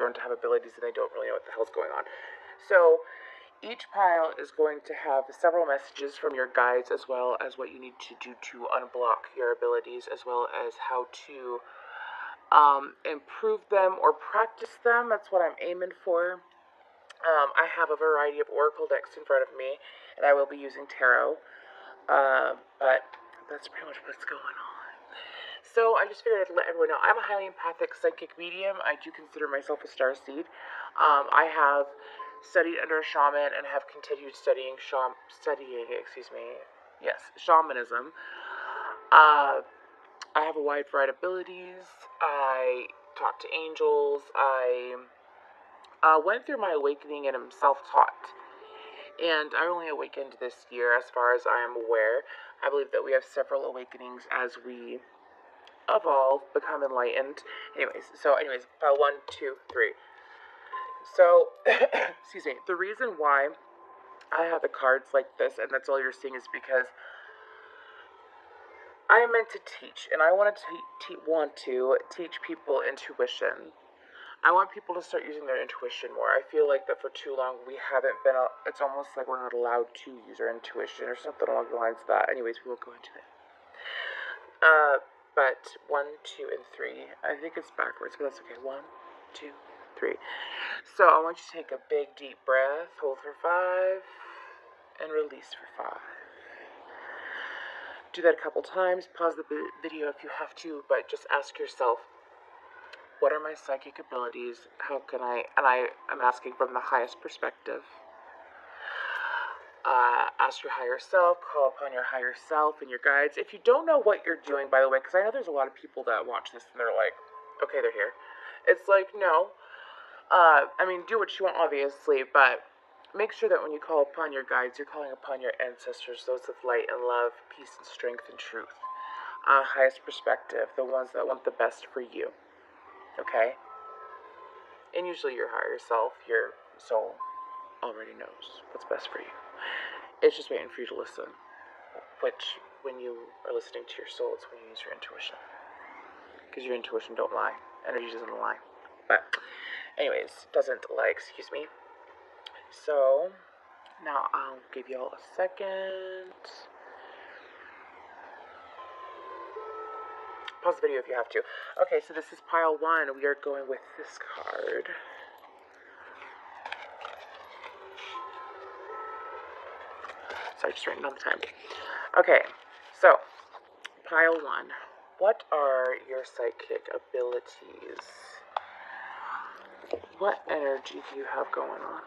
grown to have abilities and they don't really know what the hell's going on. So each pile is going to have several messages from your guides, as well as what you need to do to unblock your abilities, as well as how to improve them or practice them. That's what I'm aiming for. I have a variety of oracle decks in front of me, and I will be using tarot. But that's pretty much what's going on. So I just figured I'd let everyone know I'm a highly empathic psychic medium. I do consider myself a starseed. I have studied under a shaman and have continued studying shamanism. I have a wide variety of abilities. I talk to angels. I went through my awakening and am self-taught. And I only awakened this year, as far as I am aware. I believe that we have several awakenings as we evolve, become enlightened. Anyways, pile 1, 2, 3. So, excuse me. The reason why I have the cards like this, and that's all you're seeing, is because I am meant to teach, and I want to teach people intuition. I want people to start using their intuition more. I feel like that for too long we haven't been, it's almost like we're not allowed to use our intuition or something along the lines of that. Anyways, we won't go into it. But 1, 2, and 3. I think it's backwards, but that's okay. 1, 2, 3. So I want you to take a big deep breath, hold for 5, and release for 5. Do that a couple times. Pause the video if you have to, but just ask yourself, what are my psychic abilities? How can I, and I'm asking from the highest perspective. Ask your higher self, call upon your higher self and your guides. If you don't know what you're doing, by the way, because I know there's a lot of people that watch this and they're like, okay, they're here. It's like, no. Do what you want, obviously, but make sure that when you call upon your guides, you're calling upon your ancestors, those of light and love, peace and strength and truth. Highest perspective, the ones that want the best for you. Okay? And usually your higher self, your soul, already knows what's best for you. It's just waiting for you to listen. Which, when you are listening to your soul, it's when you use your intuition. Because your intuition don't lie. Energy doesn't lie. But, anyways, doesn't lie, excuse me. So, now I'll give you all a second. Pause the video if you have to. Okay, so this is pile 1. We are going with this card. Sorry, just writing down the time. Okay, so, pile 1. What are your psychic abilities? What energy do you have going on?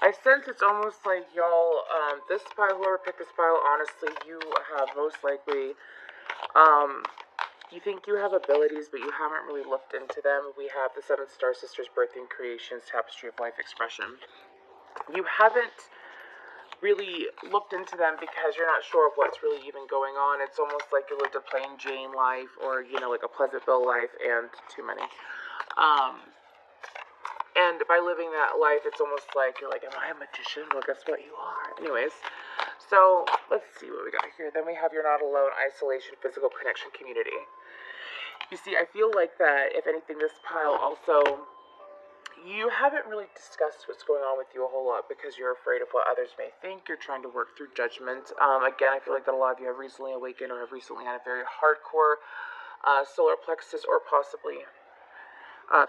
I sense it's almost like y'all, this pile, whoever picked this pile, honestly, you have most likely, you think you have abilities, but you haven't really looked into them. We have the 7 Star Sisters, Birthing Creations, Tapestry of Life Expression. You haven't really looked into them because you're not sure of what's really even going on. It's almost like you lived a plain Jane life, or, like a Pleasantville life, and too many. And by living that life, it's almost like you're like, am I a magician? Well, guess what? You are. Anyways, so let's see what we got here. Then we have You're Not Alone, Isolation, Physical Connection, Community. You see, I feel like that, if anything, this pile also, you haven't really discussed what's going on with you a whole lot because you're afraid of what others may think. You're trying to work through judgment. Again, I feel like that a lot of you have recently awakened or have recently had a very hardcore solar plexus or possibly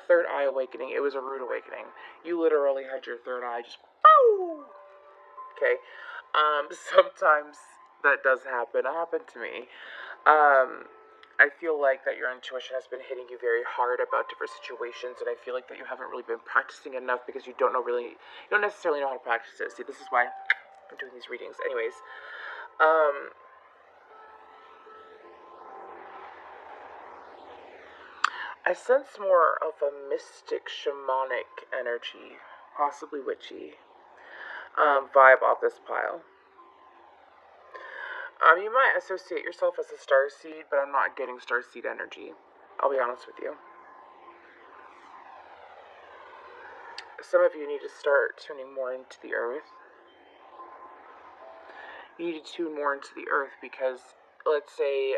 third eye awakening. It was a rude awakening. You literally had your third eye just, bow! Okay. Sometimes that does happen. It happened to me. I feel like that your intuition has been hitting you very hard about different situations, and I feel like that you haven't really been practicing enough because you don't necessarily know how to practice it. See, this is why I'm doing these readings. Anyways, I sense more of a mystic, shamanic energy, possibly witchy, vibe off this pile. You might associate yourself as a starseed, but I'm not getting starseed energy. I'll be honest with you. Some of you need to start tuning more into the earth. You need to tune more into the earth because, let's say,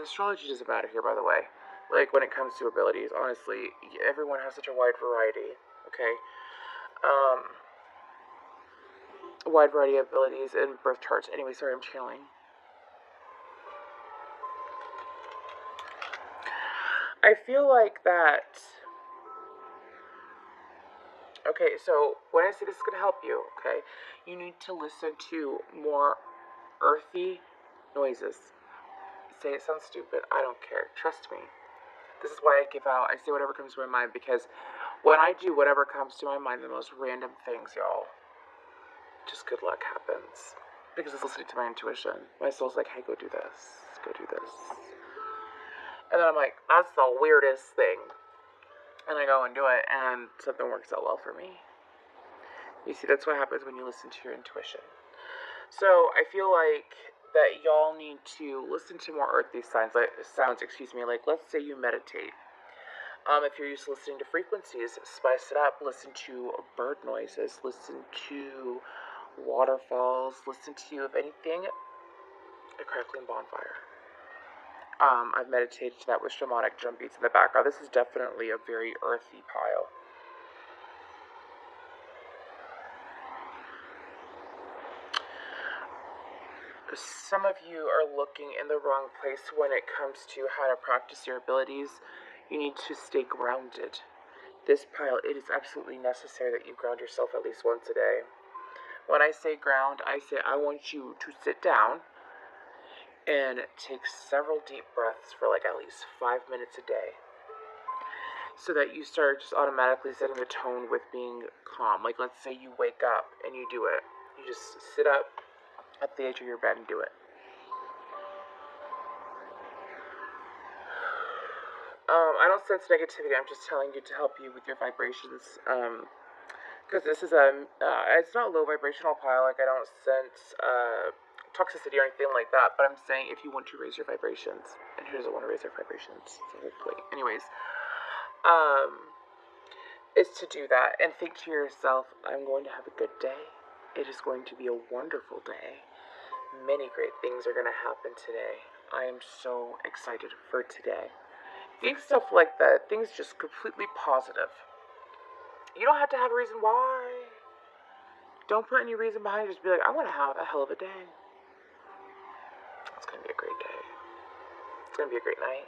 astrology doesn't matter here, by the way. Like, when it comes to abilities, honestly, everyone has such a wide variety, okay? A wide variety of abilities in birth charts. Anyway, sorry, I'm channeling. I feel like that. Okay, so when I say this is going to help you, okay, you need to listen to more earthy noises. Say it sounds stupid. I don't care. Trust me. This is why I give out. I say whatever comes to my mind because when I do whatever comes to my mind, the most random things, y'all, just good luck happens. Because it's listening to my intuition. My soul's like, hey, go do this. Go do this. And then I'm like, that's the weirdest thing. And I go and do it, and something works out well for me. You see, that's what happens when you listen to your intuition. So I feel like that y'all need to listen to more earthly sounds. Like let's say you meditate. If you're used to listening to frequencies, spice it up. Listen to bird noises. Listen to waterfalls. Listen to, if anything, a crackling bonfire. I've meditated to that with shamanic drum beats in the background. This is definitely a very earthy pile. Some of you are looking in the wrong place when it comes to how to practice your abilities. You need to stay grounded. This pile, it is absolutely necessary that you ground yourself at least once a day. When I say ground, I say I want you to sit down and take several deep breaths for like at least 5 minutes a day. So that you start just automatically setting the tone with being calm. Like let's say you wake up and you do it. You just sit up at the edge of your bed and do it. I don't sense negativity. I'm just telling you to help you with your vibrations. Because this is it's not a low vibrational pile. Like I don't sense toxicity or anything like that. But I'm saying if you want to raise your vibrations, and who doesn't want to raise their vibrations? So hopefully, anyways, is to do that and think to yourself, I'm going to have a good day. It is going to be a wonderful day. Many great things are going to happen today. I am so excited for today. Think stuff like that. Things just completely positive. You don't have to have a reason why. Don't put any reason behind it. Just be like, I want to have a hell of a day. It's going to be a great day. It's going to be a great night.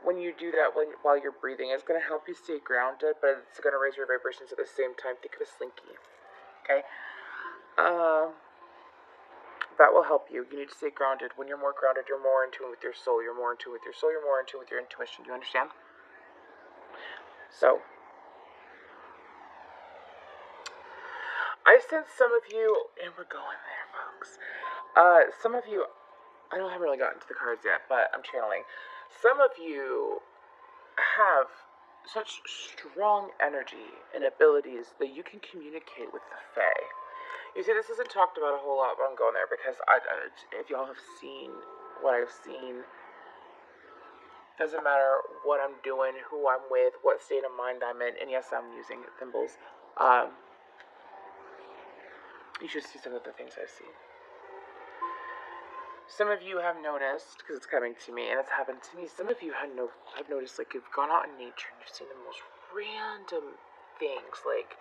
When you do that while you're breathing, it's going to help you stay grounded, but it's going to raise your vibrations at the same time. Think of a slinky. Okay? That will help you. You need to stay grounded. When you're more grounded, you're more in tune with your soul. You're more in tune with your soul. You're more in tune with your intuition. Do you understand? So, I sense some of you, and we're going there, folks. Some of you, I haven't really gotten to the cards yet, but I'm channeling. Some of you have such strong energy and abilities that you can communicate with the Fae. You see, this isn't talked about a whole lot, but I'm going there because if y'all have seen what I've seen, doesn't matter what I'm doing, who I'm with, what state of mind I'm in, and yes, I'm using thimbles. You should see some of the things I've seen. Some of you have noticed, because it's coming to me, and it's happened to me, some of you have noticed, like, you've gone out in nature and you've seen the most random things, like,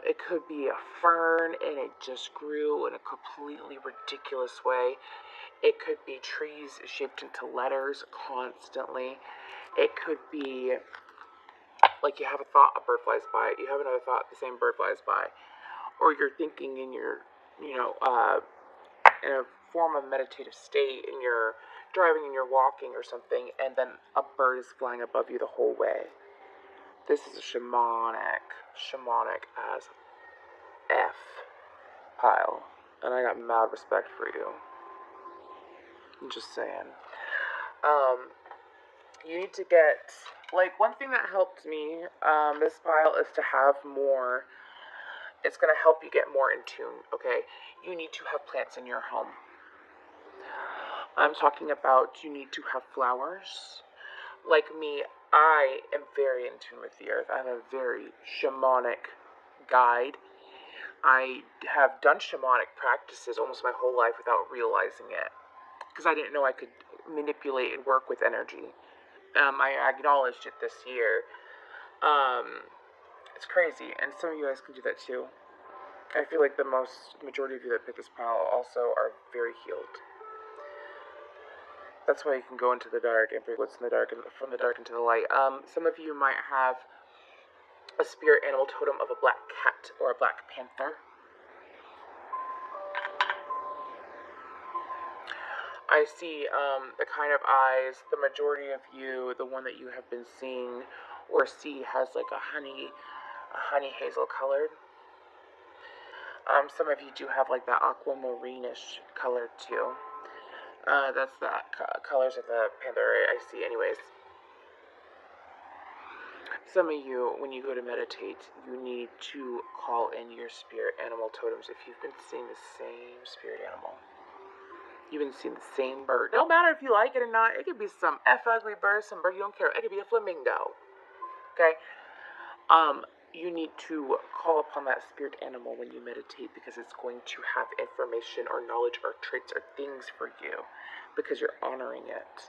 it could be a fern and it just grew in a completely ridiculous way. It could be trees shaped into letters constantly. It could be like you have a thought, a bird flies by. You have another thought, the same bird flies by. Or you're thinking in your, in a form of meditative state, and you're driving and you're walking or something, and then a bird is flying above you the whole way. This is a shamanic as F pile, and I got mad respect for you. I'm just saying. You need to get, like, one thing that helped me, this pile, is to have more. It's going to help you get more in tune, okay? You need to have plants in your home. I'm talking about you need to have flowers. Like me, I am very in tune with the earth. I have a very shamanic guide. I have done shamanic practices almost my whole life without realizing it, because I didn't know I could manipulate and work with energy. I acknowledged it this year. It's crazy, and some of you guys can do that too. I feel like the majority of you that pick this pile also are very healed. That's why you can go into the dark and bring what's in the dark and from the dark into the light. Some of you might have a spirit animal totem of a black cat or a black panther. I see the kind of eyes, the majority of you, the one that you have been seeing or see has like a honey hazel colored. Some of you do have like that aquamarine-ish color too. That's the colors of the panther I see anyways. Some of you, when you go to meditate, you need to call in your spirit animal totems if you've been seeing the same spirit animal. You've been seeing the same bird. No matter if you like it or not. It could be some ugly bird, some bird you don't care. It could be a flamingo. Okay? You need to call upon that spirit animal when you meditate, because it's going to have information or knowledge or traits or things for you, because you're honoring it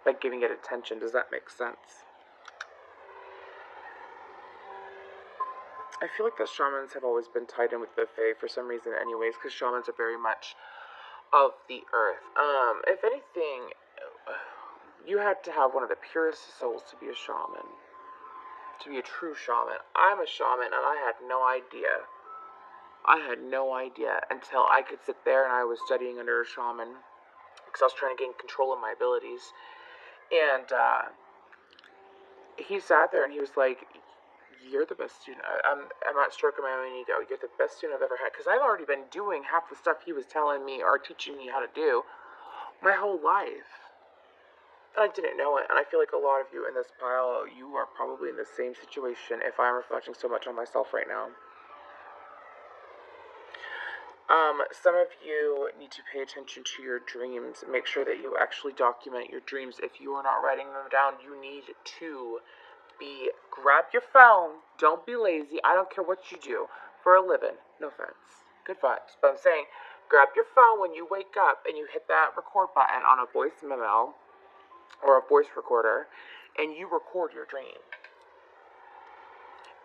by giving it attention. Does that make sense? I feel like the shamans have always been tied in with the Fae for some reason anyways, because shamans are very much of the earth. If anything, you have to have one of the purest souls to be a shaman. To be a true shaman. I'm a shaman and I had no idea. I had no idea until I could sit there and I was studying under a shaman, because I was trying to gain control of my abilities. And he sat there and he was like, "You're the best student." I'm not stroking my own ego. You're the best student I've ever had. Because I've already been doing half the stuff he was telling me or teaching me how to do my whole life. And I didn't know it. And I feel like a lot of you in this pile, you are probably in the same situation if I'm reflecting so much on myself right now. Some of you need to pay attention to your dreams. Make sure that you actually document your dreams. If you are not writing them down, you need to grab your phone. Don't be lazy. I don't care what you do for a living. No offense. Good vibes. But I'm saying, grab your phone when you wake up and you hit that record button on a voice memo or a voice recorder, and you record your dream.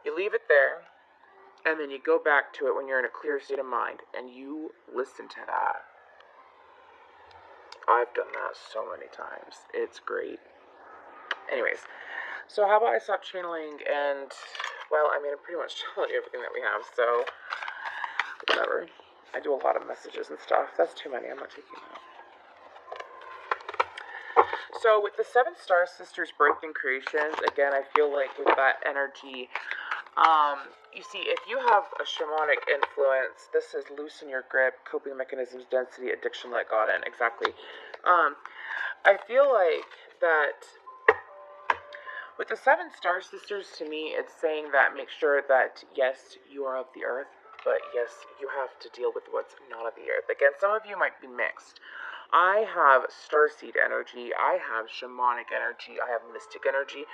You leave it there, and then you go back to it when you're in a clear state of mind, and you listen to that. I've done that so many times. It's great. Anyways, so how about I stop channeling and, well, I mean, I'm pretty much telling you everything that we have, so whatever. I do a lot of messages and stuff. That's too many. I'm not taking that. So with the 7 Star Sisters Birthing Creations, again, I feel like with that energy, you see, if you have a shamanic influence, this is loosen your grip, coping mechanisms, density, addiction, let God in. Exactly. I feel like that with the 7 Star Sisters, to me, it's saying that make sure that, yes, you are of the earth, but yes, you have to deal with what's not of the earth. Again, some of you might be mixed. I have starseed energy, I have shamanic energy, I have mystic energy,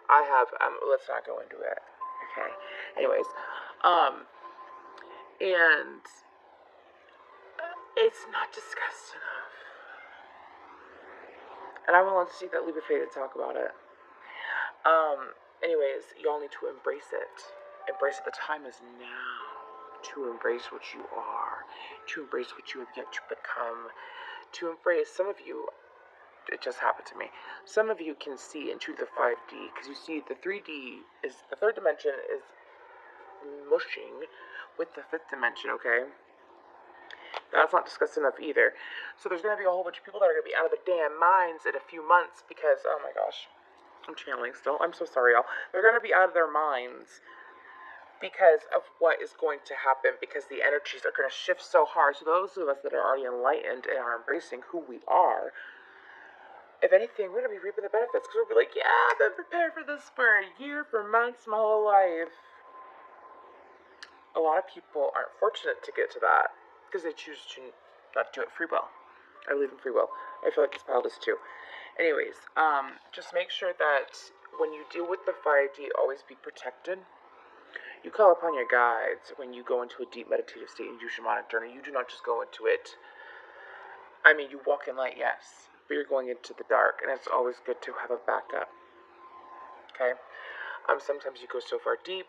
I have, let's not go into it, okay? Anyways, and it's not discussed enough. And I want to see that Libra Fae to talk about it. Anyways, y'all need to embrace it. Embrace it. The time is now to embrace what you are, to embrace what you have yet to become, to embrace. Some of you, it just happened to me, some of you can see into the 5D, because you see the 3D is, the 3rd dimension is mushing with the 5th dimension, okay? That's not discussed enough either. So there's going to be a whole bunch of people that are going to be out of their damn minds in a few months because, oh my gosh, I'm channeling still. I'm so sorry, y'all. They're going to be out of their minds because of what is going to happen, because the energies are going to shift so hard. So those of us that are already enlightened and are embracing who we are, if anything, we're going to be reaping the benefits, because we'll be like, yeah, I've been prepared for this for a year, for months, my whole life. A lot of people aren't fortunate to get to that because they choose to not do it free will. I believe in free will. I feel like this pile does too. Anyways, just make sure that when you deal with the 5D, always be protected. You call upon your guides when you go into a deep meditative state and use shamanic journey. You do not just go into it. I mean, you walk in light, yes, but you're going into the dark, and it's always good to have a backup. Okay? Sometimes you go so far deep,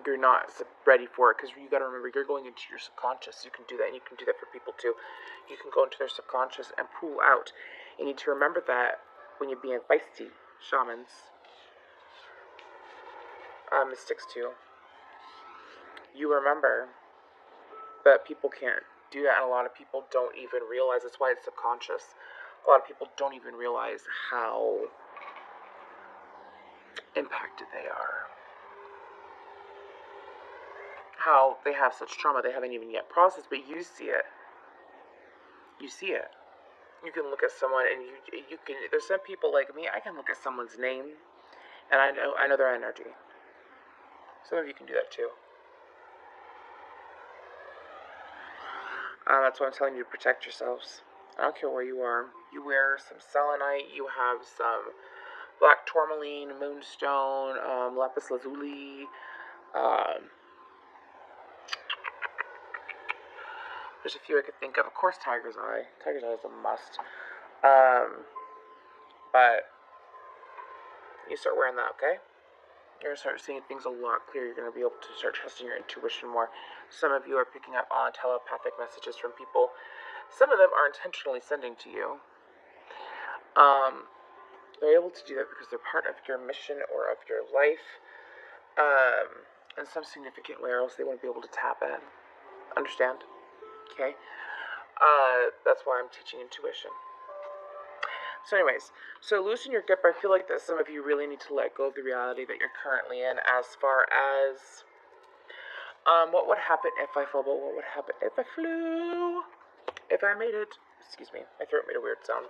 you're not ready for it, because you got to remember, you're going into your subconscious. You can do that, and you can do that for people too. You can go into their subconscious and pull out. You need to remember that when you're being feisty, shamans, mystics too. You remember that people can't do that, and a lot of people don't even realize. That's why it's subconscious. A lot of people don't even realize how impacted they are. How they have such trauma they haven't even yet processed, but you see it. You see it. You can look at someone, and you can. There's some people like me. I can look at someone's name, and I know their energy. Some of you can do that too. That's why I'm telling you to protect yourselves. I don't care where you are. You wear some selenite. You have some black tourmaline, moonstone, lapis lazuli. There's a few I could think of. Of course, Tiger's Eye. Tiger's Eye is a must. But you start wearing that, okay? You're going to start seeing things a lot clearer. You're going to be able to start trusting your intuition more. Some of you are picking up on telepathic messages from people. Some of them are intentionally sending to you. They're able to do that because they're part of your mission or of your life in some significant way, or else they wouldn't be able to tap in. Understand? Okay? That's why I'm teaching intuition. So anyways, so loosen your grip. I feel like that some of you really need to let go of the reality that you're currently in, as far as what would happen if I fell, but what would happen if I flew? If I made it. Excuse me, my throat made a weird sound.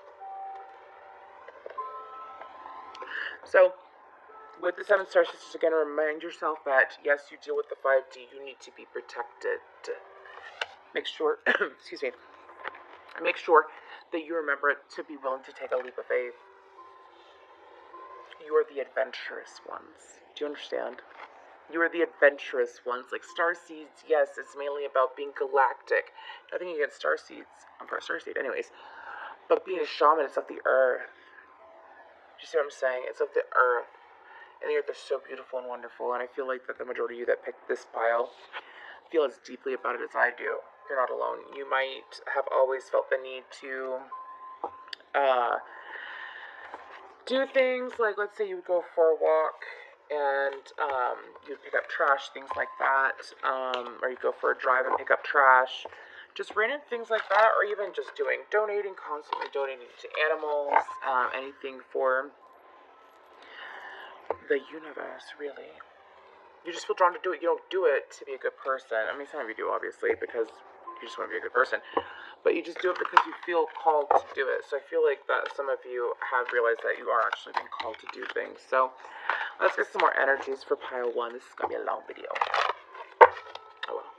So, with the 7 star sisters, again, remind yourself that, yes, you deal with the 5D, you need to be protected. Make sure, excuse me, make sure that you remember to be willing to take a leap of faith. You are the adventurous ones. Do you understand? You are the adventurous ones. Like starseeds, yes, it's mainly about being galactic. Nothing against starseeds. I'm part starseed, anyways. But being a shaman, it's of the earth. Do you see what I'm saying? It's of the earth. And the earth is so beautiful and wonderful. And I feel like that the majority of you that picked this pile feel as deeply about it as I do. You're not alone. You might have always felt the need to do things like, let's say you would go for a walk and you'd pick up trash, things like that, or you go for a drive and pick up trash, just random things like that, or even just donating, constantly donating to animals, anything for the universe, really. You just feel drawn to do it. You don't do it to be a good person. I mean, some of you do, obviously, because you just want to be a good person. But you just do it because you feel called to do it. So I feel like that some of you have realized that you are actually being called to do things. So let's get some more energies for pile 1. This is going to be a long video. Oh well.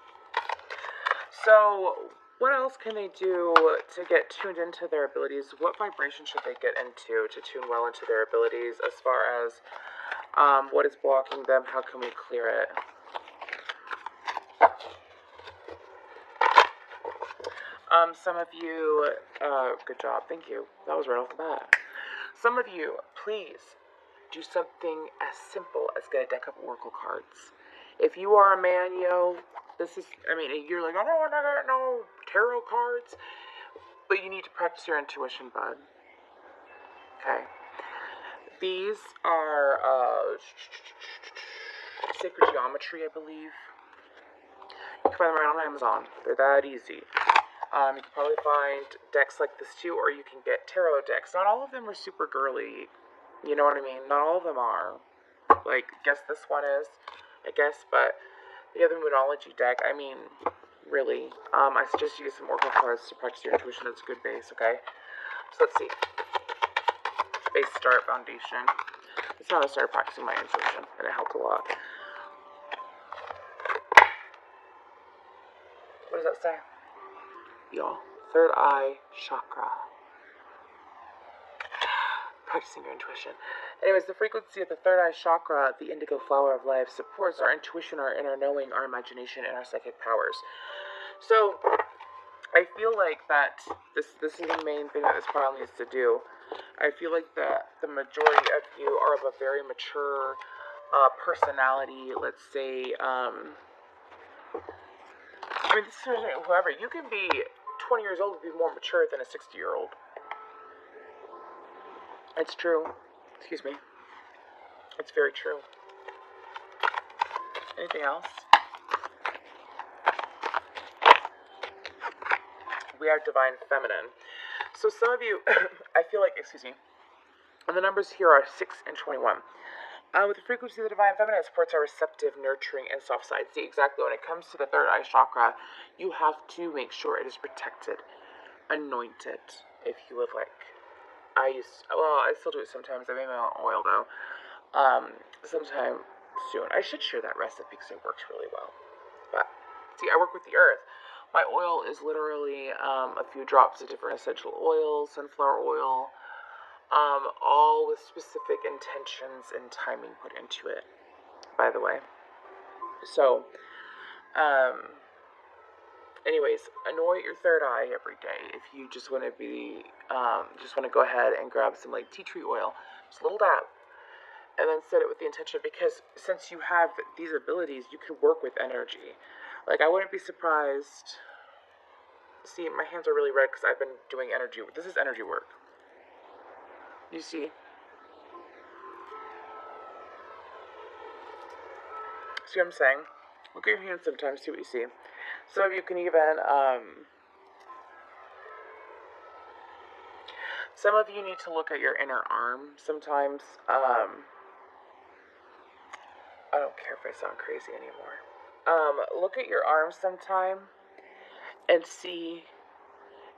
So what else can they do to get tuned into their abilities? What vibration should they get into to tune well into their abilities, as far as what is blocking them? How can we clear it? Some of you, good job, thank you. That was right off the bat. Some of you, please do something as simple as get a deck of oracle cards. If you are a man, this is, I mean, you're like, I don't want to get no tarot cards. But you need to practice your intuition, bud. Okay. These are, Sacred Geometry, I believe. You can find them right on Amazon. They're that easy. You can probably find decks like this too, or you can get tarot decks. Not all of them are super girly. You know what I mean? Not all of them are. Like, guess this one is, I guess, but the other Moonology deck, I mean, really. I suggest you get some oracle cards to practice your intuition. That's a good base, okay? So let's see. Base, start, foundation. That's how I started practicing my intuition, and it helped a lot. What does that say? Y'all, third eye chakra. Practicing your intuition. Anyways, the frequency of the third eye chakra, the indigo flower of life, supports our intuition, our inner knowing, our imagination, and our psychic powers. So, I feel like that this is the main thing that this pile needs to do. I feel like that the majority of you are of a very mature personality. Let's say, I mean, this is whoever. You can be 20 years old and be more mature than a 60-year-old. It's true. Excuse me. It's very true. Anything else? We are divine feminine. So some of you, I feel like, excuse me, and the numbers here are 6 and 21. With the frequency of the divine feminine, it supports our receptive, nurturing, and soft side. See, exactly when it comes to the third eye chakra, you have to make sure it is protected, anointed, if you would like. I still do it sometimes. I make my own oil though. Sometime soon. I should share that recipe because it works really well. But see, I work with the earth. My oil is literally a few drops of different essential oils, sunflower oil, all with specific intentions and timing put into it, by the way. So, anyways, anoint your third eye every day. If you just want to go ahead and grab some like tea tree oil, just a little dab, and then set it with the intention, because since you have these abilities, you can work with energy. Like, I wouldn't be surprised. See, my hands are really red because I've been doing energy. This is energy work. You see? See what I'm saying? Look at your hands sometimes, see what you see. Some of you can even, some of you need to look at your inner arm sometimes. I don't care if I sound crazy anymore. Look at your arm sometime and see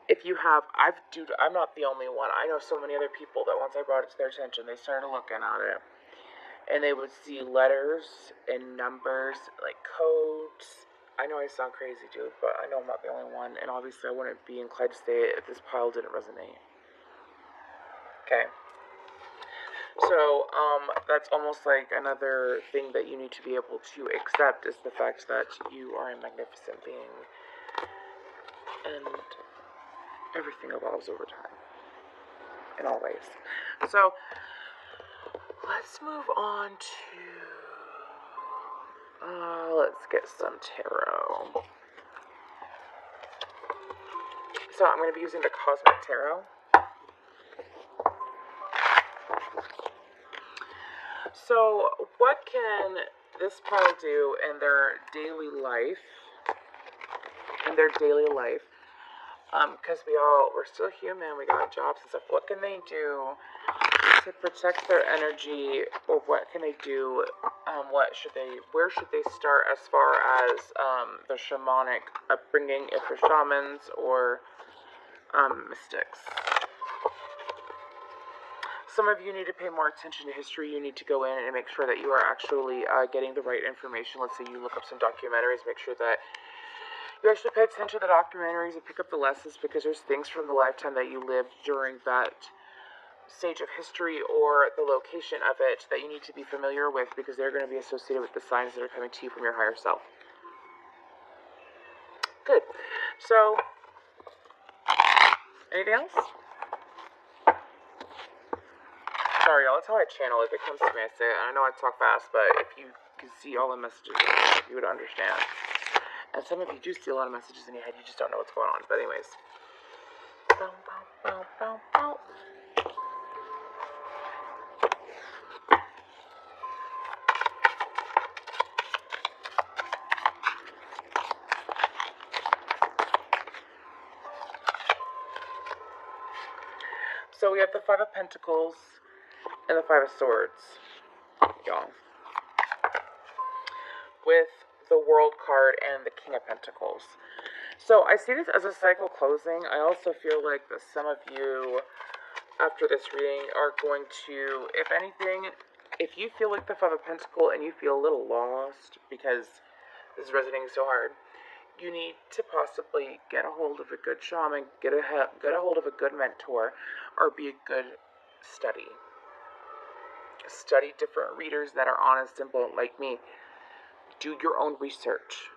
if you have, I'm not the only one. I know so many other people that once I brought it to their attention, they started looking at it. And they would see letters and numbers, like codes. I know I sound crazy, dude, but I know I'm not the only one. And obviously I wouldn't be inclined to say it if this pile didn't resonate. Okay. So, that's almost like another thing that you need to be able to accept is the fact that you are a magnificent being. And everything evolves over time. In all ways. So, let's move on to... let's get some tarot. So I'm going to be using the Cosmic Tarot. So what can this pile do in their daily life? Because we're still human, we got jobs and stuff. What can they do to protect their energy, or what can they do? Where should they start as far as their shamanic upbringing, if they're shamans or mystics? Some of you need to pay more attention to history. You need to go in and make sure that you are actually getting the right information. Let's say you look up some documentaries, make sure that you actually pay attention to the documentaries and pick up the lessons, because there's things from the lifetime that you lived during that stage of history or the location of it that you need to be familiar with, because they're going to be associated with the signs that are coming to you from your higher self. Good. So, anything else? Sorry, y'all, that's how I channel. If it comes to me, I say it. I know I talk fast, but if you can see all the messages, you would understand. And some of you do see a lot of messages in your head, you just don't know what's going on. But anyways. Bow, bow, bow, bow, bow. So we have the Five of Pentacles and the Five of Swords, y'all. With the World card and the King of Pentacles. So I see this as a cycle closing. I also feel like that some of you, after this reading, are going to, if anything, if you feel like the Five of Pentacles and you feel a little lost because this is resonating so hard, you need to possibly get a hold of a good shaman, get a hold of a good mentor, or be a good study. Study different readers that are honest and blunt like me. Do your own research.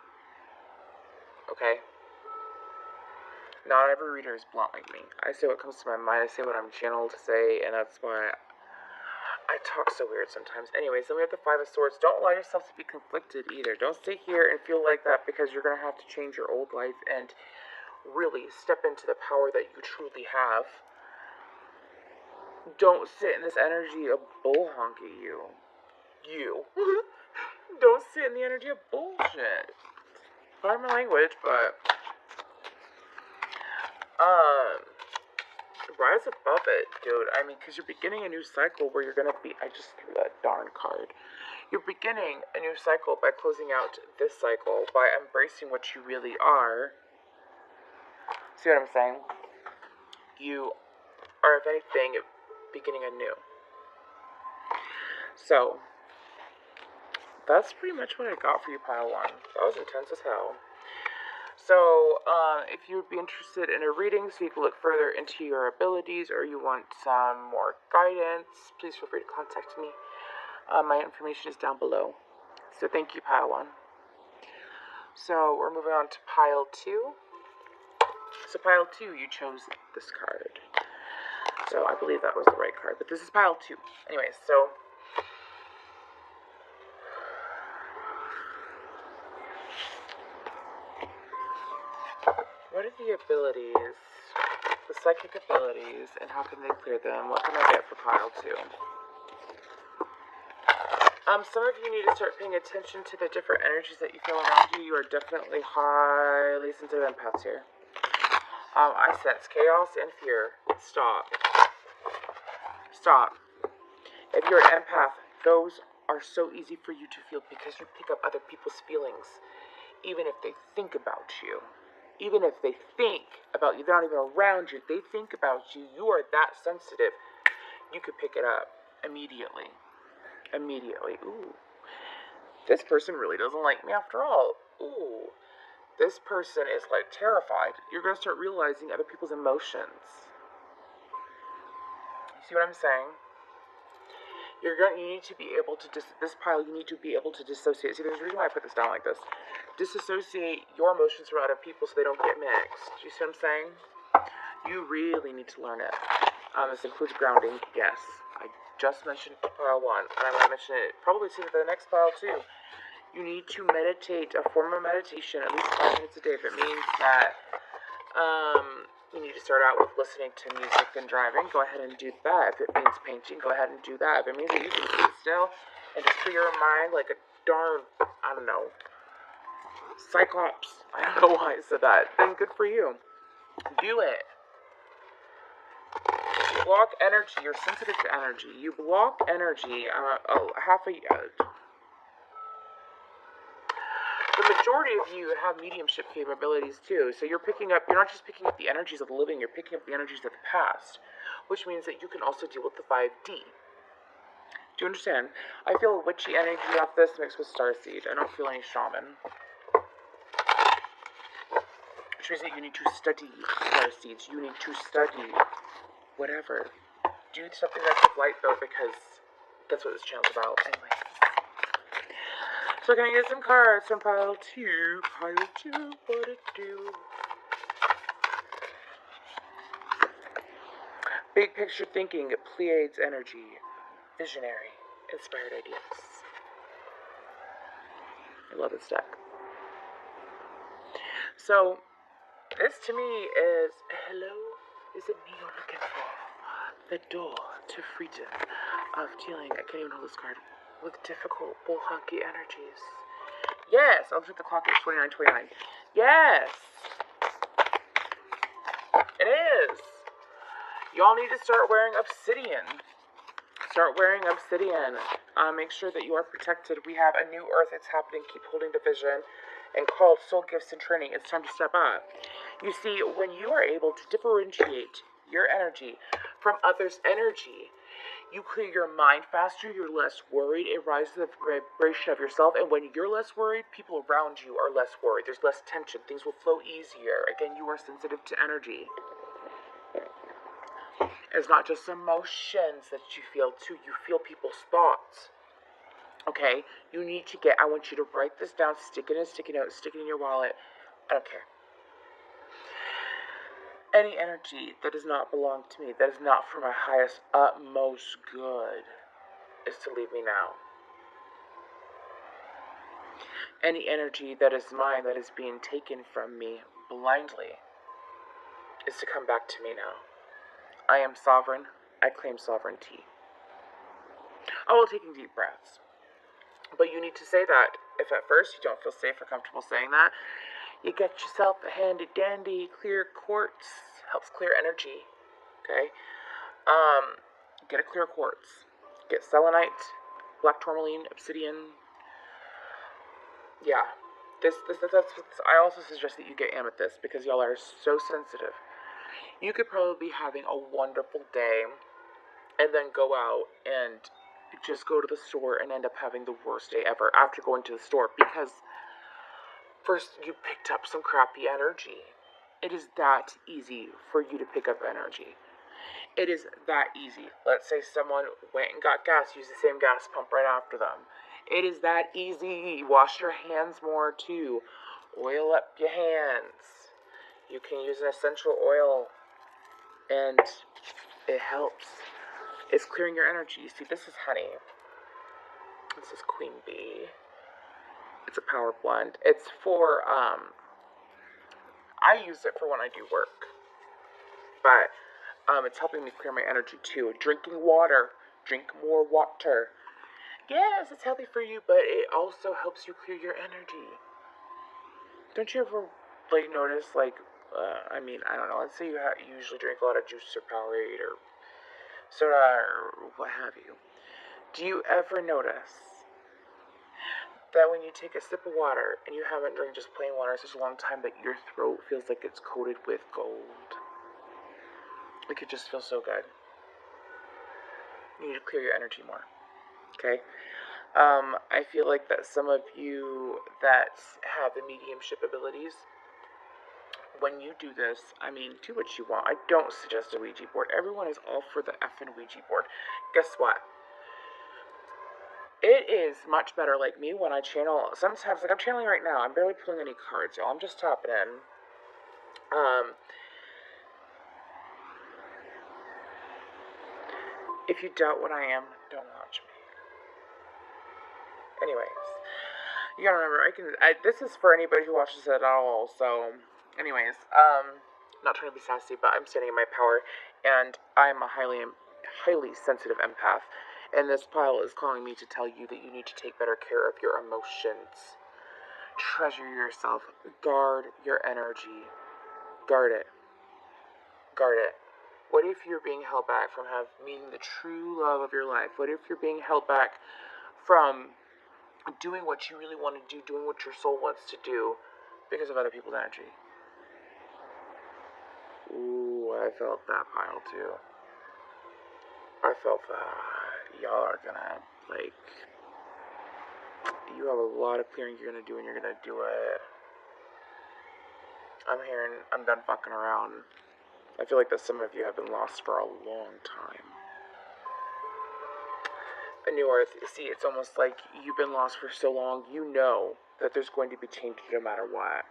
Okay? Not every reader is blunt like me. I say what comes to my mind, I say what I'm channeled to say, and that's why I talk so weird sometimes. Anyways, then we have the Five of Swords. Don't allow yourself to be conflicted either. Don't stay here and feel like that, because you're going to have to change your old life and really step into the power that you truly have. Don't sit in this energy of bull honky you. Don't sit in the energy of bullshit. Pardon my language, but rise above it, dude. I mean, because you're beginning a new cycle where you're gonna be. I just threw that darn card. You're beginning a new cycle by closing out this cycle, by embracing what you really are. See what I'm saying? You are, if anything, beginning anew. So, that's pretty much what I got for you, Pile 1. That was intense as hell. So, if you would be interested in a reading so you can look further into your abilities, or you want some more guidance, please feel free to contact me. My information is down below. So thank you, Pile 1. So we're moving on to Pile 2. So Pile 2, you chose this card. So I believe that was the right card, but this is Pile 2. Anyways, so what are the abilities, the psychic abilities, and how can they clear them? What can I get for Pile 2? Some of you need to start paying attention to the different energies that you feel around you. You are definitely highly sensitive empaths here. I sense chaos and fear. Stop. Stop. If you're an empath, those are so easy for you to feel because you pick up other people's feelings. Even if they think about you. Even if they think about you, they're not even around you. They think about you. You are that sensitive. You could pick it up immediately. Immediately. Ooh. This person really doesn't like me after all. Ooh. This person is like terrified. You're going to start realizing other people's emotions. You see what I'm saying? You need to be able to, this pile, you need to be able to dissociate. See, there's a reason why I put this down like this. Disassociate your emotions from other people so they don't get mixed. Do you see what I'm saying? You really need to learn it. This includes grounding, yes. I just mentioned pile 1, and I'm going to mention it probably to the next pile too. You need to meditate, a form of meditation, at least 5 minutes a day. If it means that you need to start out with listening to music and driving, go ahead and do that. If it means painting, go ahead and do that. If it means that you can sit still and just clear your mind like a darn, I don't know, Cyclops. I don't know why I said that. Then good for you. Do it. You block energy. You're sensitive to energy. You block energy. The majority of you have mediumship capabilities too. So you're not just picking up the energies of the living, you're picking up the energies of the past. Which means that you can also deal with the 5D. Do you understand? I feel a witchy energy off this mixed with starseed. I don't feel any shaman. Which means that you need to study starseeds. You need to study whatever. Do something that's of light though, because that's what this channel's about. Anyway. So can I get some cards from pile 2? Pile 2, what it do? Big picture thinking, Pleiades energy, visionary, inspired ideas. I love this deck. So, this to me is, hello, is it me you're looking for? The door to freedom of dealing, I can't even hold this card, with difficult bullhonky energies. Yes, I'll look at the clock, it's 29:29. Yes! It is! Y'all need to start wearing obsidian. Start wearing obsidian. Make sure that you are protected. We have a new earth that's happening. Keep holding the vision. And called Soul Gifts and Training. It's time to step up. You see, when you are able to differentiate your energy from others' energy, you clear your mind faster, you're less worried, it rises the vibration of yourself, and when you're less worried, people around you are less worried. There's less tension. Things will flow easier. Again, you are sensitive to energy. It's not just emotions that you feel too. You feel people's thoughts. Okay? You need to I want you to write this down, stick it in a sticky note, stick it in your wallet. I don't care. Any energy that does not belong to me, that is not for my highest, utmost good, is to leave me now. Any energy that is mine, that is being taken from me blindly, is to come back to me now. I am sovereign. I claim sovereignty. I will taking deep breaths. But you need to say that. If at first you don't feel safe or comfortable saying that, you get yourself a handy dandy clear quartz. Helps clear energy. Okay? Get a clear quartz. Get selenite, black tourmaline, obsidian. Yeah. That's I also suggest that you get amethyst because y'all are so sensitive. You could probably be having a wonderful day and then go out and just go to the store and end up having the worst day ever after going to the store because first you picked up some crappy energy. It is that easy for you to pick up energy. It is that easy. Let's say someone went and got gas, use the same gas pump right after them. It is that easy. Wash your hands more too. Oil up your hands. You can use an essential oil and it helps. It's clearing your energy. See, this is honey. This is Queen Bee. It's a power blend. It's for, I use it for when I do work. But, it's helping me clear my energy too. Drinking water. Drink more water. Yes, it's healthy for you, but it also helps you clear your energy. Don't you ever, notice, I don't know, let's say you usually drink a lot of juice or Powerade or soda or what have you. Do you ever notice that when you take a sip of water and you haven't drank just plain water such a long time that your throat feels like it's coated with gold? Like it just feels so good. You need to clear your energy more. Okay? I feel like that some of you that have the mediumship abilities, when you do this, do what you want. I don't suggest a Ouija board. Everyone is all for the effing Ouija board. Guess what? It is much better, like me, when I channel. Sometimes, like I'm channeling right now, I'm barely pulling any cards, y'all. I'm just tapping in. If you doubt what I am, don't watch me. Anyways, you gotta remember, this is for anybody who watches it at all, so, anyways, not trying to be sassy, but I'm standing in my power, and I'm a highly sensitive empath, and this pile is calling me to tell you that you need to take better care of your emotions. Treasure yourself. Guard your energy. Guard it. Guard it. What if you're being held back from meeting the true love of your life? What if you're being held back from doing what you really want to do, doing what your soul wants to do because of other people's energy? Ooh, I felt that pile too. I felt that. Y'all are gonna, you have a lot of clearing you're gonna do and you're gonna do it. I'm done fucking around. I feel like that some of you have been lost for a long time. A new earth, see, it's almost like you've been lost for so long, you know that there's going to be change no matter what.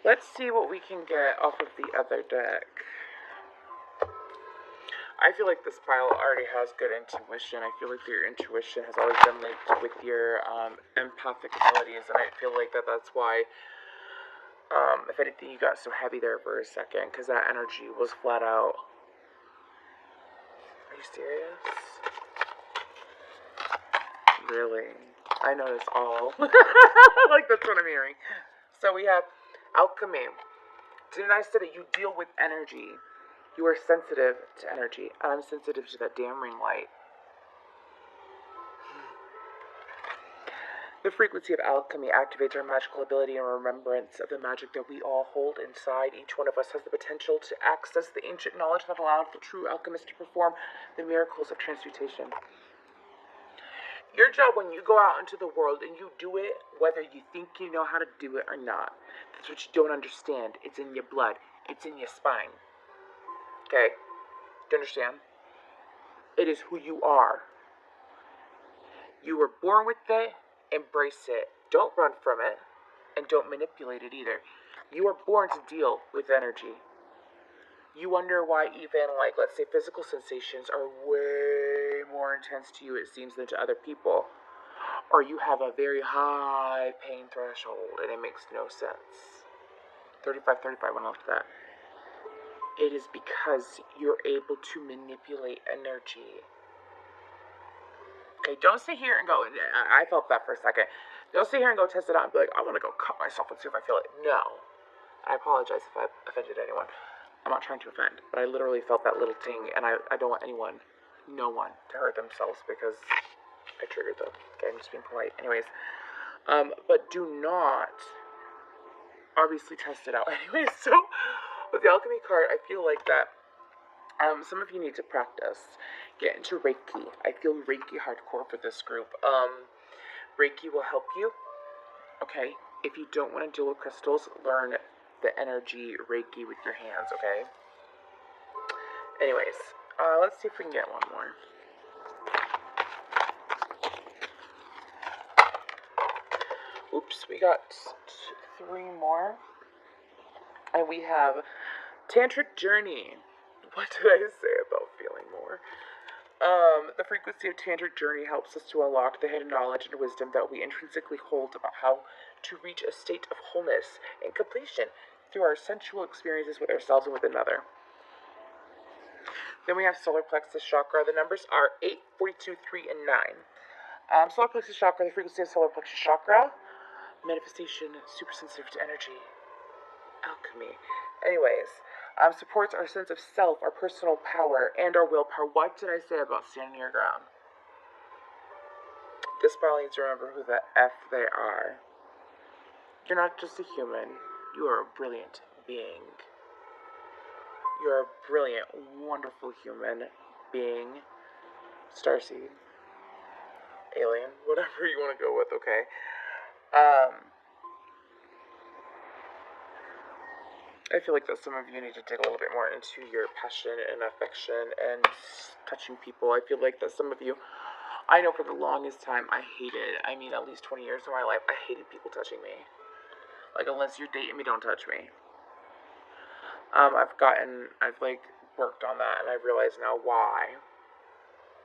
Let's see what we can get off of the other deck. I feel like this pile already has good intuition. I feel like your intuition has always been linked with your empathic abilities, and I feel like that's why, if anything, you got so heavy there for a second, because that energy was flat out. Are you serious? Really? I know this all. That's what I'm hearing. So we have alchemy. Didn't I say that you deal with energy? You are sensitive to energy, and I'm sensitive to that damn ring light. The frequency of alchemy activates our magical ability and remembrance of the magic that we all hold inside. Each one of us has the potential to access the ancient knowledge that allowed the true alchemist to perform the miracles of transmutation. Your job when you go out into the world and you do it, whether you think you know how to do it or not, that's what you don't understand. It's in your blood. It's in your spine. Okay? Do you understand? It is who you are. You were born with it. Embrace it. Don't run from it. And don't manipulate it either. You are born to deal with energy. You wonder why even, like, let's say physical sensations are way more intense to you, it seems, than to other people. Or you have a very high pain threshold and it makes no sense. 35, when I looked at that. It is because you're able to manipulate energy. Okay, don't sit here and go, I felt that for a second. Don't sit here and go test it out and be like, I want to go cut myself and see if I feel it. No. I apologize if I offended anyone. I'm not trying to offend, but I literally felt that little ting, and I don't want no one, to hurt themselves because I triggered them. Okay, I'm just being polite. Anyways, but do not obviously test it out. Anyways, so with the alchemy card, I feel like that some of you need to practice. Get into Reiki. I feel Reiki hardcore for this group. Reiki will help you. Okay, if you don't want to deal with crystals, learn the energy Reiki with your hands, okay? Anyways, let's see if we can get one more. Oops, we got 3 more. And we have Tantric Journey. What did I say about feeling more? The frequency of Tantric Journey helps us to unlock the hidden knowledge and wisdom that we intrinsically hold about how to reach a state of wholeness and completion through our sensual experiences with ourselves and with another. Then we have Solar Plexus Chakra. The numbers are 8, 42, 3, and 9. Solar Plexus Chakra, the frequency of Solar Plexus Chakra, manifestation, super sensitive to energy, alchemy. Anyways, supports our sense of self, our personal power, and our willpower. What did I say about standing your ground? This probably needs to remember who the F they are. You're not just a human. You are a brilliant being. You're a brilliant, wonderful human being. Starseed. Alien. Whatever you want to go with, okay? I feel like that some of you need to dig a little bit more into your passion and affection and touching people. I feel like that some of you, I know for the longest time, I hated, at least 20 years of my life, I hated people touching me. Like, unless you're dating me, don't touch me. I've worked on that, and I realize now why.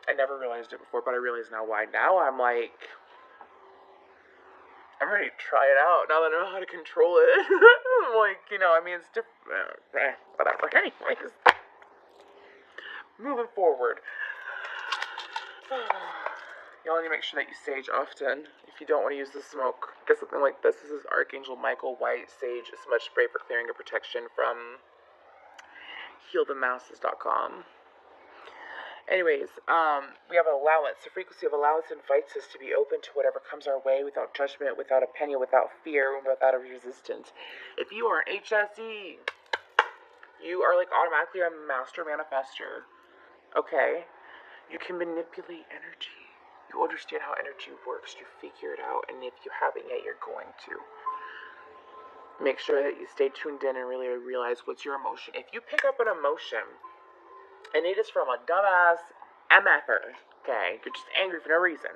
I never realized it before, but I realize now why. Now I'm like, I'm ready to try it out now that I know how to control it. I'm like, it's different. Whatever. Anyways, moving forward. Y'all need to make sure that you sage often if you don't want to use the smoke. Get something like this. This is Archangel Michael White Sage Smudge Spray for clearing and protection from healthemasses.com. Anyways, we have allowance. The frequency of allowance invites us to be open to whatever comes our way without judgment, without opinion, without fear, without a resistance. If you are an HSE, you are like automatically a master manifester. Okay? You can manipulate energy. You understand how energy works. You figure it out. And if you haven't yet, you're going to. Make sure that you stay tuned in and really realize what's your emotion. If you pick up an emotion, and it is from a dumbass MFer, okay? You're just angry for no reason.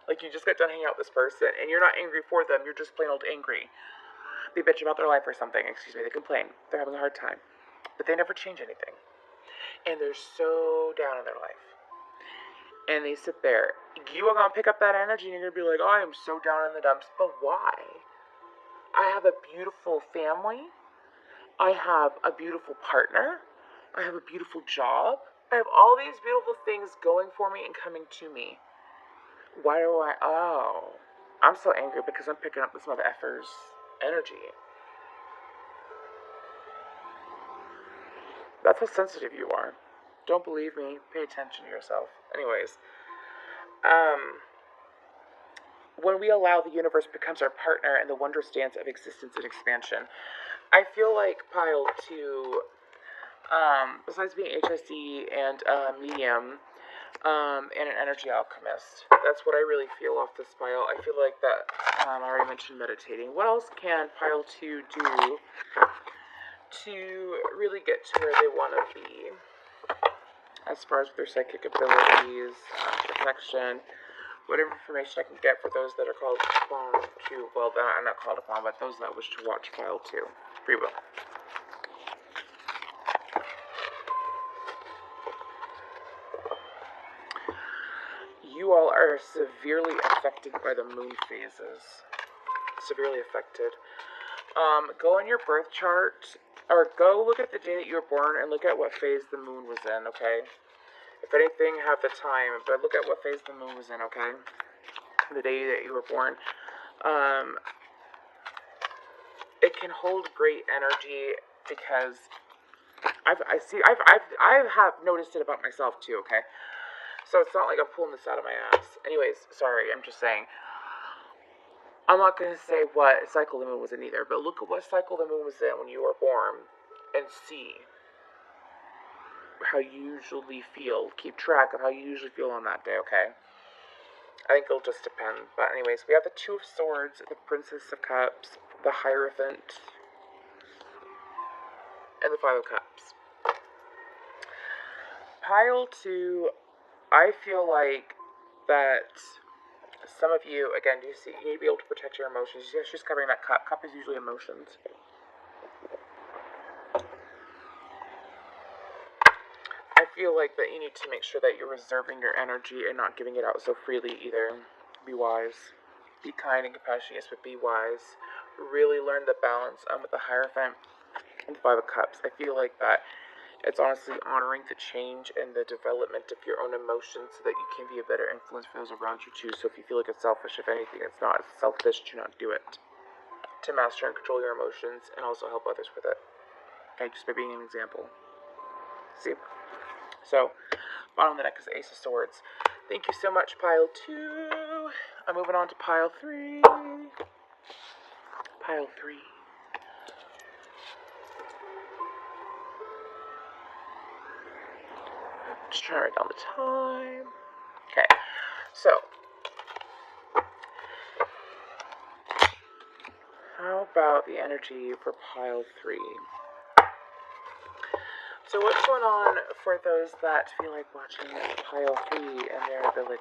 Like, you just got done hanging out with this person, and you're not angry for them, you're just plain old angry. They bitch about their life or something, they complain. They're having a hard time. But they never change anything. And they're so down in their life. And they sit there. You are going to pick up that energy, and you're going to be like, oh, I am so down in the dumps. But why? I have a beautiful family. I have a beautiful partner. I have a beautiful job. I have all these beautiful things going for me and coming to me. Why do I'm so angry because I'm picking up this mother effer's energy. That's how sensitive you are. Don't believe me. Pay attention to yourself. Anyways, when we allow the universe becomes our partner in the wondrous dance of existence and expansion, I feel like Pile to, besides being HSE and medium, and an energy alchemist. That's what I really feel off this pile. I feel like that, I already mentioned meditating. What else can pile 2 do to really get to where they want to be as far as their psychic abilities, protection, whatever information I can get for those that are called upon to, well, I'm not called upon, but those that wish to watch pile 2. Free will. You all are severely affected by the moon phases. Severely affected. Go in your birth chart, or go look at the day that you were born and look at what phase the moon was in, okay? If anything, have the time, but look at what phase the moon was in, okay? The day that you were born. It can hold great energy because I have noticed it about myself too, okay? So it's not like I'm pulling this out of my ass. Anyways, sorry, I'm just saying. I'm not going to say what cycle the moon was in either, but look at what cycle the moon was in when you were born and see how you usually feel. Keep track of how you usually feel on that day, okay? I think it'll just depend. But anyways, we have the 2 of Swords, the Princess of Cups, the Hierophant, and the 5 of Cups. Pile 2, I feel like that some of you, again, you need to be able to protect your emotions. She's covering that cup. Cup is usually emotions. I feel like that you need to make sure that you're reserving your energy and not giving it out so freely either. Be wise. Be kind and compassionate, yes, but be wise. Really learn the balance with the Hierophant and the 5 of Cups. I feel like that it's honestly honoring the change and the development of your own emotions so that you can be a better influence for those around you too. So if you feel like it's selfish, if anything, it's not. It's selfish to not do it. To master and control your emotions and also help others with it. Okay, just by being an example. See? So, bottom of the deck is the Ace of Swords. Thank you so much, pile 2. I'm moving on to pile 3. Pile 3. Just trying to write down the time. Okay, so how about the energy for pile 3? So what's going on for those that feel like watching pile 3 and their abilities?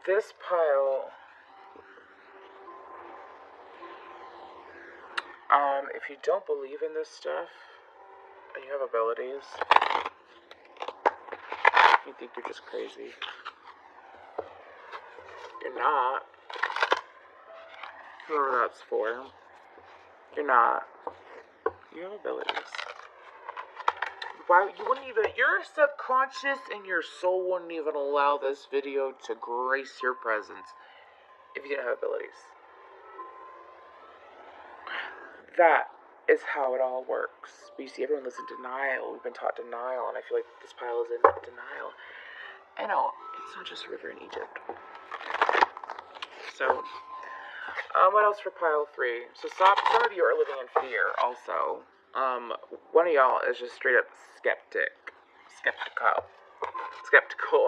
This pile, if you don't believe in this stuff, and you have abilities, you think you're just crazy. You're not. Whoever that's for. You're not. You have abilities. Why you wouldn't even, your subconscious and your soul wouldn't even allow this video to grace your presence if you didn't have abilities. That is how it all works. But you see, everyone lives in denial. We've been taught denial, and I feel like this pile is in denial. I know, it's not just a river in Egypt. So, what else for pile 3? So some of you are living in fear also. One of y'all is just straight up skeptical.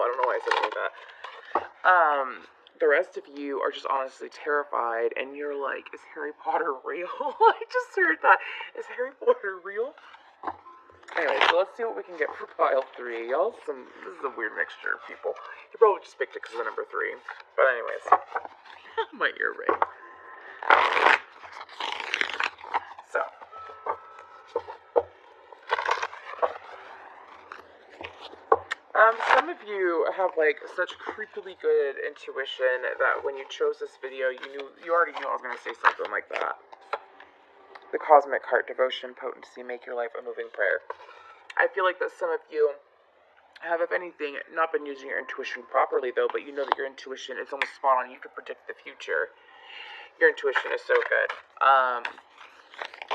I don't know why I said it like that. The rest of you are just honestly terrified, and you're like, is Harry Potter real? I just heard that. Is Harry Potter real? Anyway, so let's see what we can get for pile 3. Y'all, this is a weird mixture of people. You probably just picked it because of the number 3. But anyways, my ear ring. So, some of you have like such creepily good intuition that when you chose this video, you already knew I was going to say something like that. The Cosmic Heart, Devotion, Potency, Make Your Life a Moving Prayer. I feel like that some of you have, if anything, not been using your intuition properly though, but you know that your intuition is almost spot on. You can predict the future. Your intuition is so good.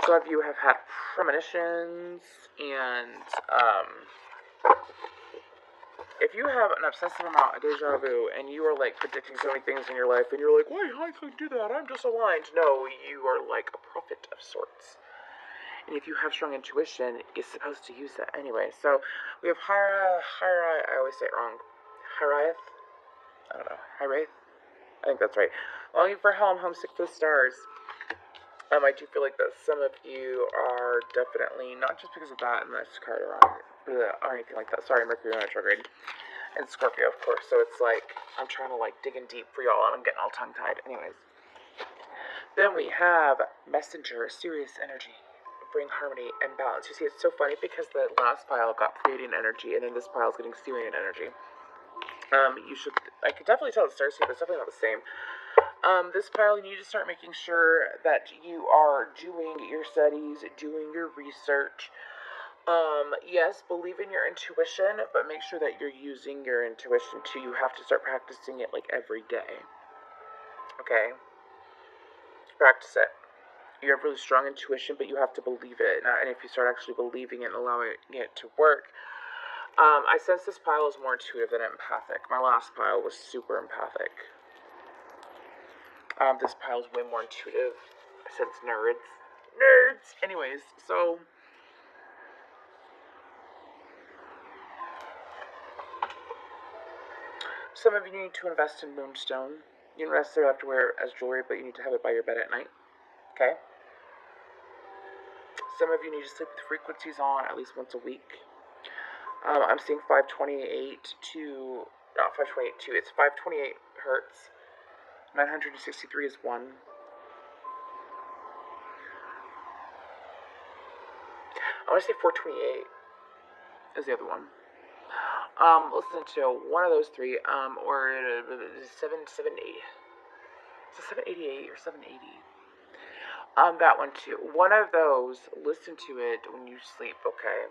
Some of you have had premonitions and if you have an obsessive amount of deja vu and you are like predicting so many things in your life and you're like, why I can't do that, I'm just aligned. No, you are like a prophet of sorts. And if you have strong intuition, you're supposed to use that anyway. So we have Hira, I always say it wrong. Hiraeth? I don't know. Hiraeth? I think that's right. Longing for home, homesick for the stars. I do feel like that some of you are definitely, not just because of that and this card or anything like that. Sorry, Mercury retrograde. And Scorpio, of course. So it's like, I'm trying to like dig in deep for y'all and I'm getting all tongue-tied. Anyways. Then we have Messenger, Sirius energy. Bring harmony and balance. You see, it's so funny because the last pile got Pleiadian energy and then this pile is getting Sirian energy. I could definitely tell it's Starseed, but it's definitely not the same. This pile, you need to start making sure that you are doing your studies, doing your research. Yes, believe in your intuition, but make sure that you're using your intuition too. You have to start practicing it like every day. Okay? Practice it. You have really strong intuition, but you have to believe it. And if you start actually believing it and allowing it to work, I sense this pile is more intuitive than empathic. My last pile was super empathic. This pile is way more intuitive. I sense nerds. Nerds! Anyways, so some of you need to invest in moonstone. You don't necessarily have to wear it as jewelry, but you need to have it by your bed at night. Okay? Some of you need to sleep with frequencies on at least once a week. I'm seeing 528 to... Not 528 2. It's 528 hertz. 963 is 1. I want to say 428 is the other one. Listen to one of those three, or 780. Is it 788 or 780? That one too. One of those, listen to it when you sleep, okay?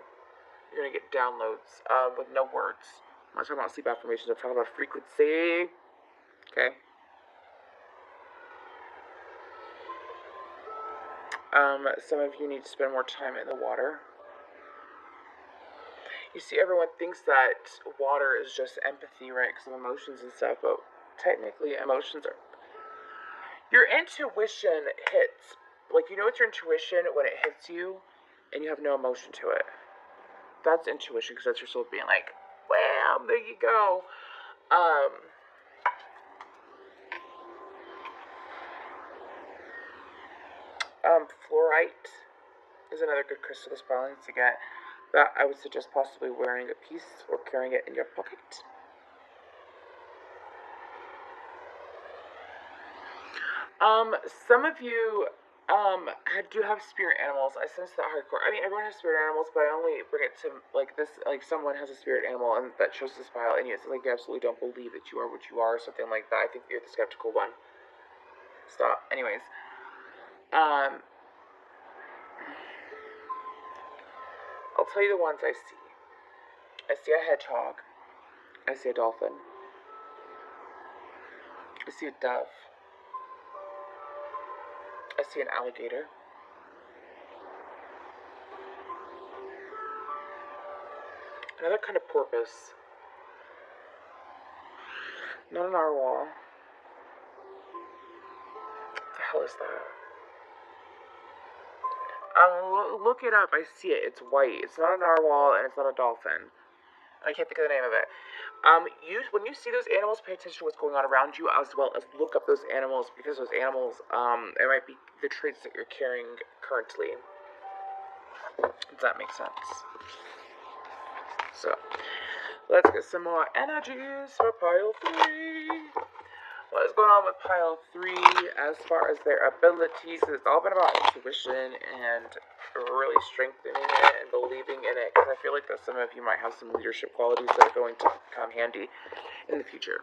You're gonna get downloads, with no words. I'm not talking about sleep affirmations, I'm talking about frequency. Okay? Some of you need to spend more time in the water. You see, everyone thinks that water is just empathy, right? Because of emotions and stuff, but technically emotions are... Your intuition hits. Like, you know it's your intuition when it hits you and you have no emotion to it. That's intuition, because that's your soul being like, wham, there you go. Fluorite is another good crystal this pile needs to get. That I would suggest possibly wearing a piece or carrying it in your pocket. Some of you do have spirit animals. I sense that hardcore. I mean, everyone has spirit animals, but I only bring it to like this. Like someone has a spirit animal and that shows this pile, and it's like you absolutely don't believe that you are what you are, or something like that. I think you're the skeptical one. Stop. Anyways, I'll tell you the ones I see. I see a hedgehog. I see a dolphin. I see a dove. I see an alligator. Another kind of porpoise. Not a narwhal. What the hell is that? Look it up. I see it. It's white. It's not a narwhal and it's not a dolphin. I can't think of the name of it. When you see those animals, pay attention to what's going on around you, as well as look up those animals, because those animals, it might be the traits that you're carrying currently. Does that make sense? So, let's get some more energies for pile 3. What is going on with pile 3 as far as their abilities? It's all been about intuition and really strengthening it and believing in it, because I feel like that some of you might have some leadership qualities that are going to come handy in the future.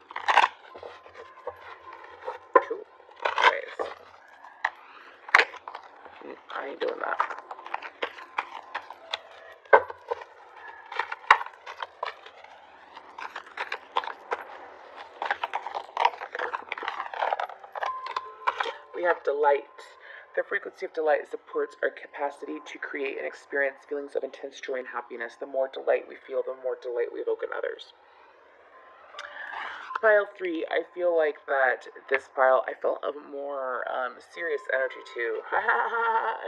Cool. Anyways, I ain't doing that. We have delight. The frequency of delight supports our capacity to create and experience feelings of intense joy and happiness. The more delight we feel, the more delight we evoke in others. Pile 3, I feel like that this pile, I felt a more serious energy too.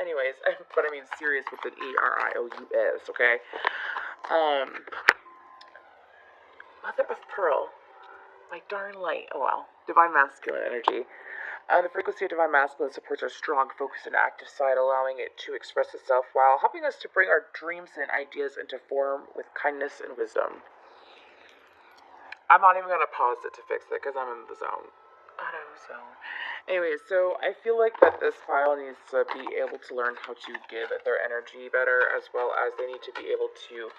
Anyways, but I mean serious with an ERIOUS, okay? Mother of Pearl. My darn light. Oh well. Divine Masculine energy. The frequency of Divine Masculine supports our strong, focused, and active side, allowing it to express itself while helping us to bring our dreams and ideas into form with kindness and wisdom. I'm not even going to pause it to fix it because I'm in the zone. Auto zone. Anyway, so I feel like that this file needs to be able to learn how to give their energy better, as well as they need to be able to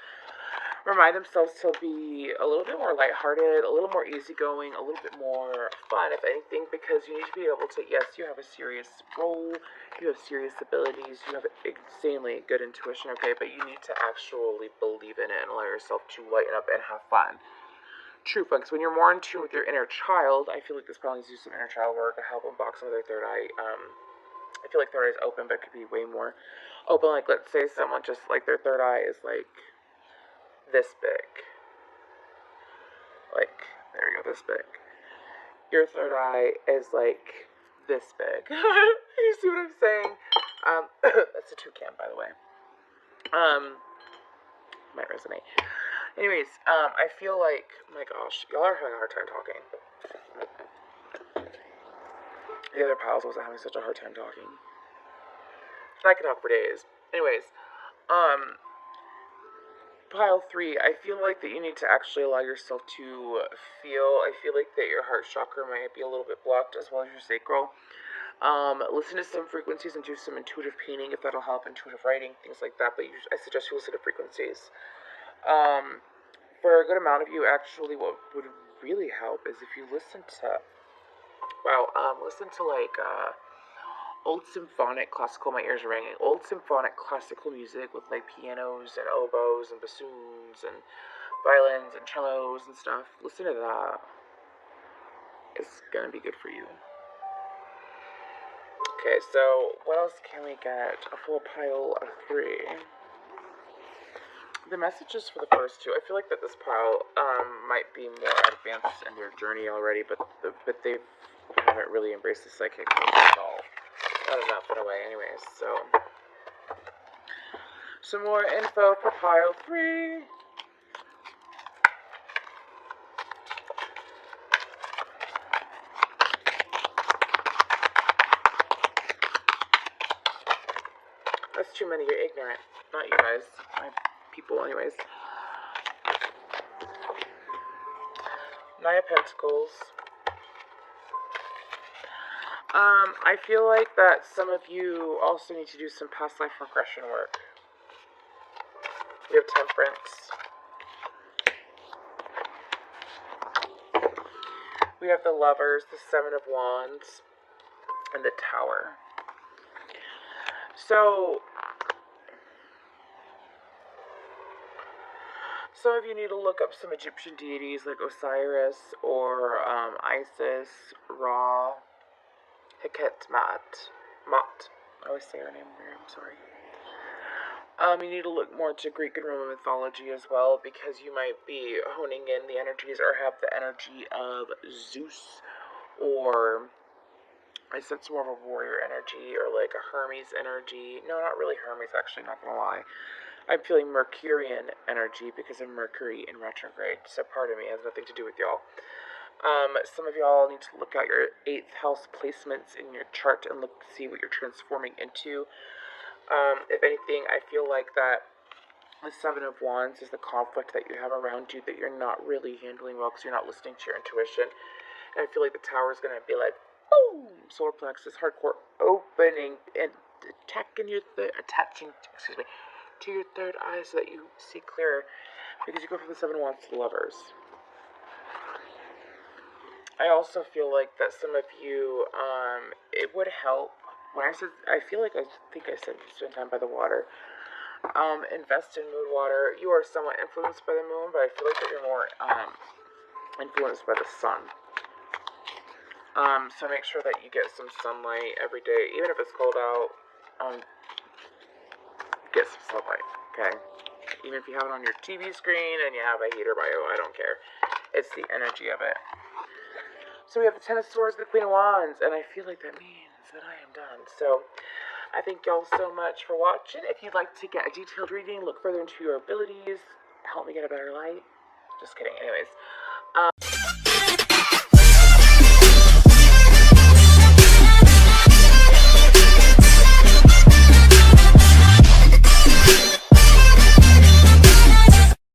remind themselves to be a little bit more lighthearted, a little more easygoing, a little bit more fun, if anything, because you need to be able to, yes, you have a serious role, you have serious abilities, you have insanely good intuition, okay, but you need to actually believe in it and allow yourself to lighten up and have fun. True fun, because when you're more in tune with your inner child, I feel like this probably needs to do some inner child work to help unbox some of their third eye. I feel like third eye is open, but it could be way more open. Like, let's say someone just, like, their third eye is, like, this big. Like, there we go, this big. Your third eye is, like, this big. You see what I'm saying? That's a toucan, by the way. Might resonate. Anyways, I feel like, my gosh, y'all are having a hard time talking. The other pals wasn't having such a hard time talking. I could talk for days. Anyways, pile 3, I feel like that you need to actually allow yourself to feel. I feel like that your heart chakra might be a little bit blocked, as well as your sacral. Listen to some frequencies and do some intuitive painting if that'll help, intuitive writing, things like that, but I suggest you listen to frequencies. For a good amount of you, actually, what would really help is if you listen to, listen to, like, old symphonic classical, my ears are ringing, old symphonic classical music with, like, pianos and oboes and bassoons and violins and cellos and stuff. Listen to that. It's gonna be good for you. Okay, so what else can we get? A full pile of 3. The messages for the first 2, I feel like that this pile might be more advanced in their journey already, but they haven't really embraced the psychic at all. Not enough in a way, anyways. So some more info for pile 3. That's too many. You're ignorant. Not you guys. My people, anyways. 9 of Pentacles. I feel like that some of you also need to do some past life regression work. We have Temperance. We have the Lovers, the 7 of Wands, and the Tower. So some of you need to look up some Egyptian deities like Osiris or Isis, Ra, Heket Mat. I always say her name weird, I'm sorry. You need to look more into Greek and Roman mythology as well, because you might be honing in the energies or have the energy of Zeus, or I sense more of a warrior energy, or like a Hermes energy. No, not really Hermes, actually, not gonna lie. I'm feeling Mercurian energy because of Mercury in retrograde, so pardon me, it has nothing to do with y'all. Some of y'all need to look at your 8th house placements in your chart and see what you're transforming into. If anything, I feel like that the 7 of Wands is the conflict that you have around you that you're not really handling well because you're not listening to your intuition. And I feel like the Tower is going to be like, boom, solar plexus, hardcore opening and attaching to your third eye so that you see clearer, because you go from the 7 of Wands to the Lovers. I also feel like that some of you, it would help. When I feel like I think I said spend time by the water. Invest in moon water. You are somewhat influenced by the moon, but I feel like that you're more influenced by the sun. So make sure that you get some sunlight every day, even if it's cold out. Get some sunlight, okay? Even if you have it on your TV screen and you have a heater by you, I don't care. It's the energy of it. So we have the Ten of Swords, the Queen of Wands, and I feel like that means that I am done. So I thank y'all so much for watching. If you'd like to get a detailed reading, look further into your abilities, help me get a better light. Just kidding. Anyways.